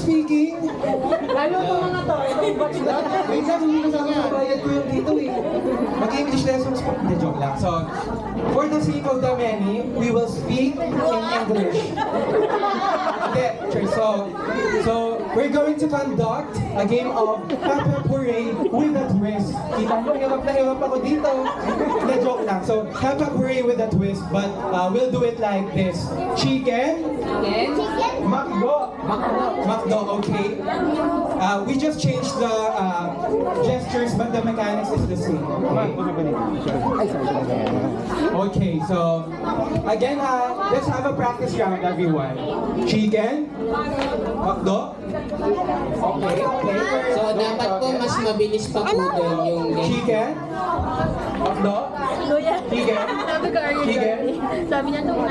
speaking. Lalo po mga to, itong batch na. Minsan hindi kasama bayad ko yung dito eh. Mag-English lessons po. Hindi, joke lang. So, for the sake of the many, we will speak in English. Okay, so we're going to conduct a game of Papa Puree with a twist. Kita mo, hirap na hirap ako dito. Hindi, joke lang. So, Papa Puree with a twist, but we'll do it like this. Chicken. Macdo. Macdo, okay. We just changed the gestures, but the mechanics is the same. Okay, so again, let's have a practice round, everyone. Chicken. Macdo. Okay. So, dapat po mas mabilis pa po doon yung game. Chicken. Macdo. Kuya, Chicken. sabi ko, are you Chicken. ready? Sabi niya, nung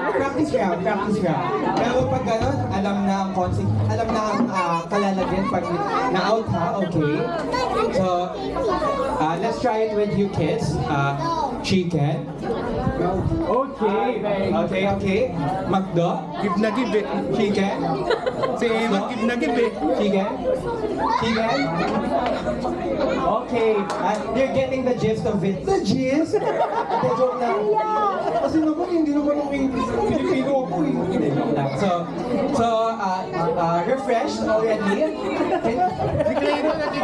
Practice round. Pero pag gano'n, alam na ang concept, alam na ang kalalagyan pag na-out ha, okay? So, let's try it with you kids. Chicken. Okay. Macdo. Give na give eh. Chicken. Si Eman, give na give eh. Chicken. Okay. You're getting the gist of it. The gist? Hindi, joke lang. Kasi naman, hindi naman ako yung Pilipino ako eh. Hindi, joke lang. So, refreshed already.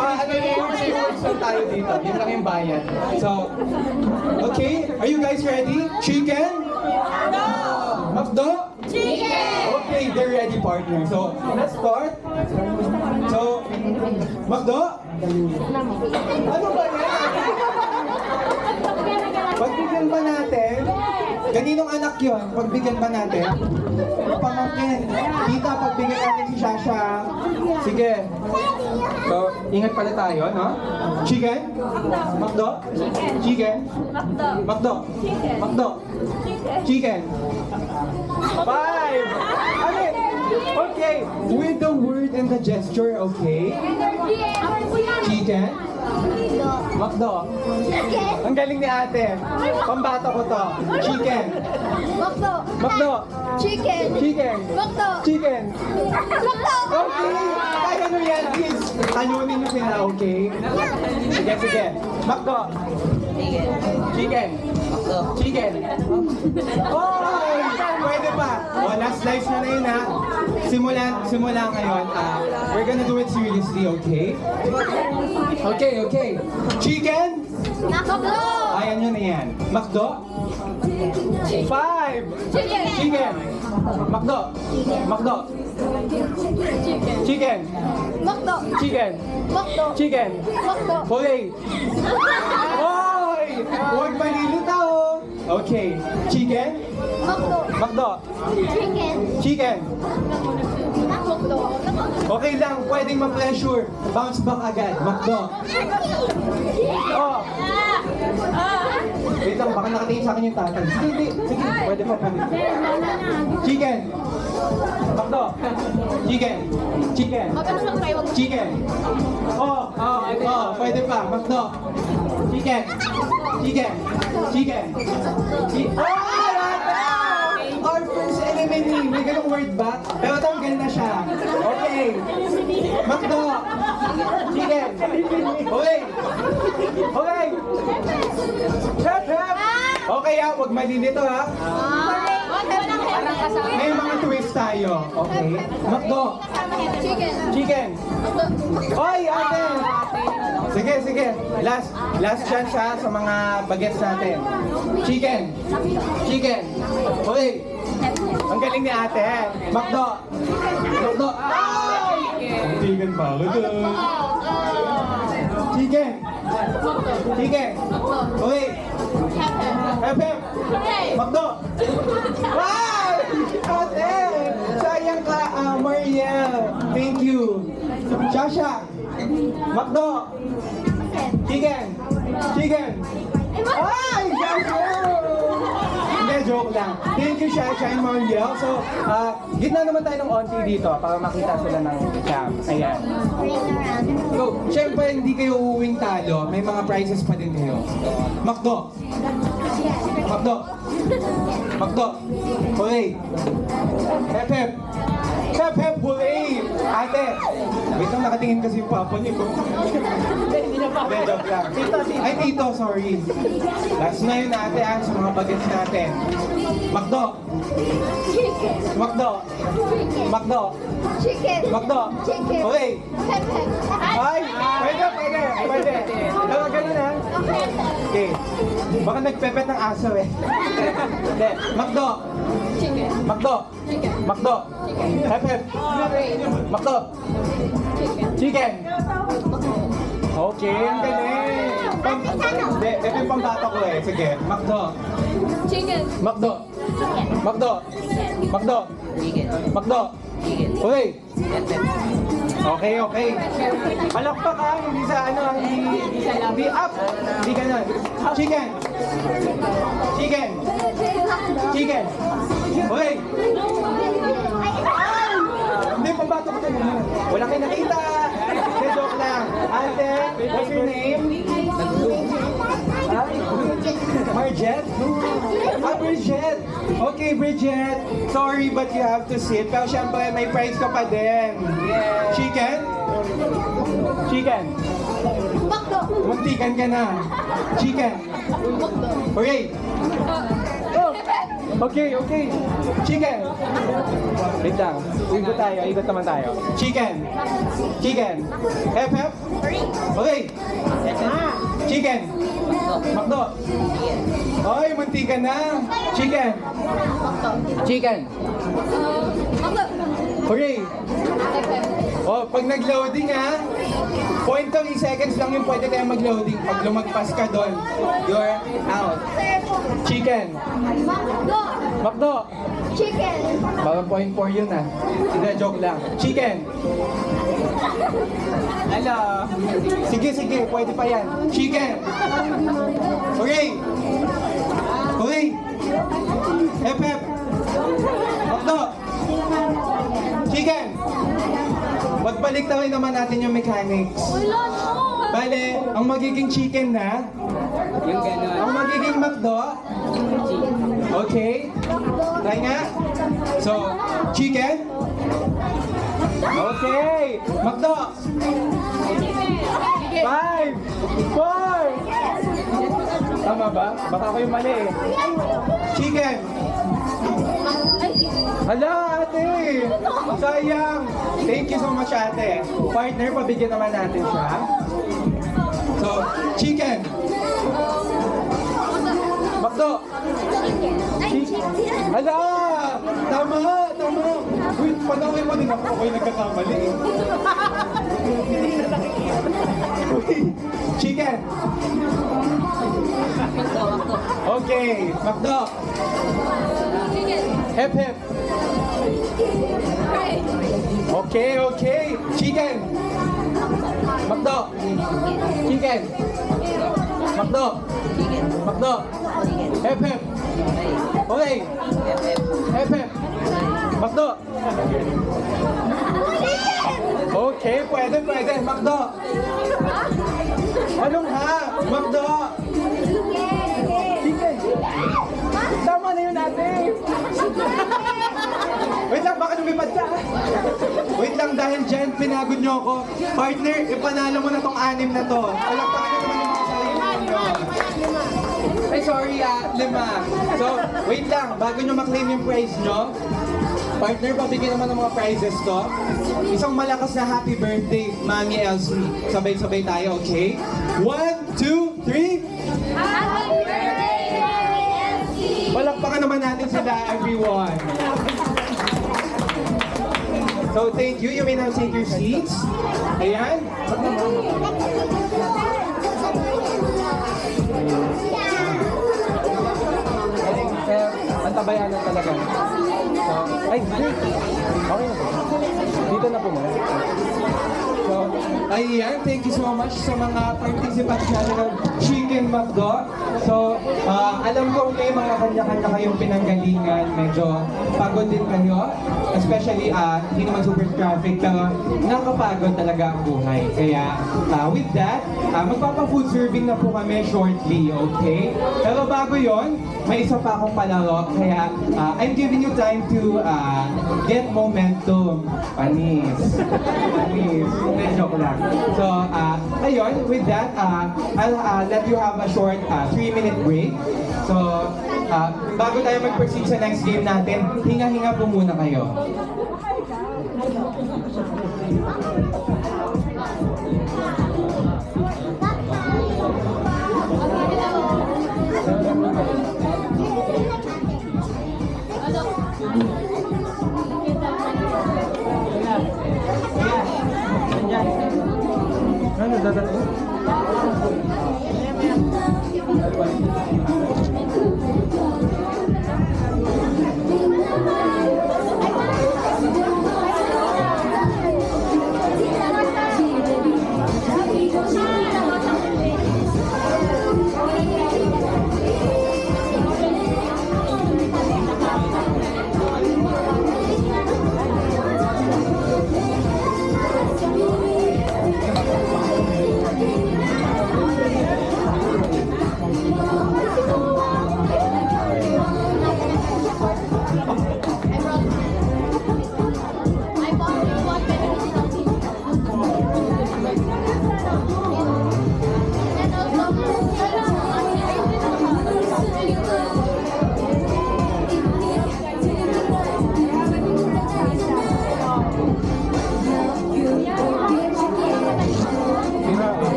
Ano yung rewards lang tayo dito? Yun lang yung bayad. So, okay. Are you guys ready? Chicken? Macdo? Okay, they're ready, partner. So, let's start. So, Macdo? Ano ba yan? Pagbigyan ba natin? Kaninong anak yun? Pagbigyan ba natin? Pamangkin. Tita, pagbigyan natin si Shasha. Sige. So, ingat pala tayo, no? Chicken? Macdo? Chicken? Macdo? Macdo? Chicken? 5! Okay, with the word and the gesture, okay? Chicken? Macdo? Ang galing ni ate. Pambata ko to. Chicken? Macdo? Chicken? Chicken? Okay! Kaya nyo yan, kids. Talunin nyo sila, okay? Sige. Macdo? Chicken? Oh! Pwede pa. Oh, last slice na yun ha. Simula ngayon. We're gonna do it seriously, okay? Okay. Chicken? Ayan nyo na yan. Macdo? 5! Chicken? Macdo? Chicken? Hooray! Hoy! Huwag malilitaw! Okay. Chicken? Macdo? Chicken? Okay lang, pwedeng ma-pressure. Bounce back agad. Macdo. Oh. Wait lang, baka nakatingin sa akin yung tatay. Sige, pwede pa. Chicken. Macdo. Chicken. Oh, pwede pa. Macdo. Chicken. Our first enemy. May ganong word ba? Pero tanggal na siya. Okay. Macdo. Chicken. Okay. Hep. Okay ha, huwag malilito ha. May mga twist tayo. Okay. Macdo. Chicken. Oy, ate. Sige. Last chance ha sa mga bagets natin. Chicken. Okay. Ang galing ni ate. Macdo. Ay! Chicken pa ako doon. Chicken. Okay. Hep. Macdo. Wow! Ate! Sayang ka, Mariel. Thank you. Shasha. Macdo. Chicken. Ay! Shasha! Hindi, joke lang. Thank you, Shasha and Mariel. So, gitna naman tayo ng onti dito para makita sila ng cam. Ayan. So, syempre, hindi kayo uuwing talo. May mga prizes pa din kayo. Macdo. Hooray. Hep, hooray. ate. Wait lang, nakatingin kasi yung papa niyo. Hindi na pa. Hindi, joke lang. Ay, tito, sorry. Last na yun ate sa mga bagets natin. Makdo. Makdo. Makdo. Chicken. Makdo. Chicken. Okay. Pepe. Ay, pwede. Pero ganun ha. Okay. Baka nagpepet ng aso eh. Hindi. Makdo. Chicken. Makdo. Makdo. Hep. Makdo. Chicken. Okay, ang galing. Hindi, ito yung pambata ko eh. Sige, Makdo. Chicken. Makdo. Makdo. Makdo. Makdo. Okay. Okay. Palakpak ha, hindi sa ano, hindi up. Hindi ganun. Chicken. Okay. Hindi, pambato ko tayo. Wala kayo nakita. Hindi, joke lang. Ate, what's your name? Ha? Marjet? Bridget. Okay, Bridget. Sorry, but you have to sit. Pero syempre, may prize ka pa din. Chicken? Makdo. Muntikan ka na. Chicken. Okay. Okay. Chicken. Wait lang. Ikot naman tayo. Chicken. Hep. Okay. Chicken. Makdo. Oy, muntikan na. Chicken. Makdo. Okay. Oh, pag nag-loading ha, 0.3 seconds lang yung pwede tayo mag-loading. Pag lumagpas ka doon, you're out. Chicken. Makdo. Chicken. Baka 0.4 yun ah. Hindi, joke lang. Chicken. Hello. Sige, pwede pa yan. Chicken. Okay. Hep. Makdo. Chicken. Magbalik tawin naman natin yung mechanics. Wala no. Bale, ang magiging chicken na, Yung gano'n. ang magiging makdo, okay? Try nga. So, chicken. Okay. Makdo. 5, 4. Tama ba? Baka ako yung mali eh. Chicken. Hala, ate! Sayang! Thank you so much, ate. Partner, pabigyan naman natin siya. So, chicken. Makdo. Hala! Tama! Uy, panawin mo din ako. Ako'y nagkakamali eh. Uy, chicken. Okay, Makdo. Hep. Okay. Chicken. Makdo. Hep. Okay. Hep. Makdo. Okay, pwede. Makdo. Anong ha? Makdo. Chicken. Tama na yun, ate. Wait lang, baka lumipad ka. Wait lang, dahil dyan, pinagod nyo ako. Partner, ipanalo mo na tong 6 na to. Palakpakan naman yung mga sarili nyo. Ay, sorry 5. So, wait lang, bago nyo maklaim yung prize nyo, partner, pabigyan naman ng mga prizes to. Isang malakas na happy birthday, Mami Elsie. Sabay-sabay tayo, okay? 1, 2, 3. Happy birthday, Mami Elsie. Palakpakan naman natin sila, everyone. So, thank you. You may now take your seats. Ayan. Antabayanan talaga. So, ay, okay na po. Dito na po muna. So, ayan. Thank you so much sa mga participants natin ng Chicken and Macdo. So, alam ko may mga kanya-kanya kayong pinanggalingan. Medyo pagod din kayo. Especially, hindi naman super traffic, pero nakapagod talaga ang buhay. Kaya, with that, magpapa-food serving na po kami shortly, okay? Pero bago yon, may isa pa akong palaro. Kaya, I'm giving you time to get momentum. Panis. Panis. Hindi, joke lang. So, ayun, with that, I'll let you have a short 3-minute break. So, bago tayo mag-proceed sa next game natin, hinga-hinga po muna kayo. Ano, dadating?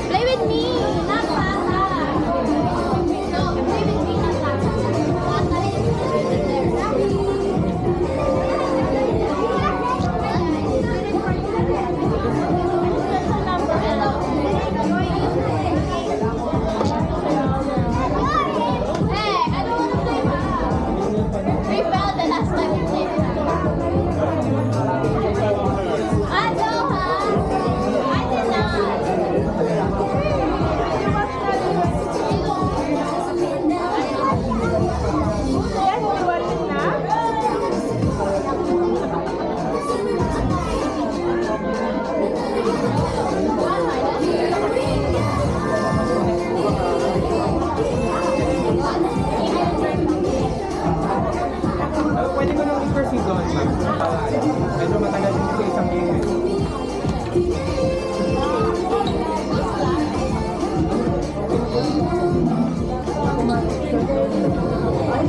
Play with me, not Tata. No, play with me, not Tata. Tata is Hey, I don't want to play back. We fell the last time we played. I know, huh? I did not. Pwede ko nang i-proceed doon, ma'am. Medyo matagal din sa isang game. Ay,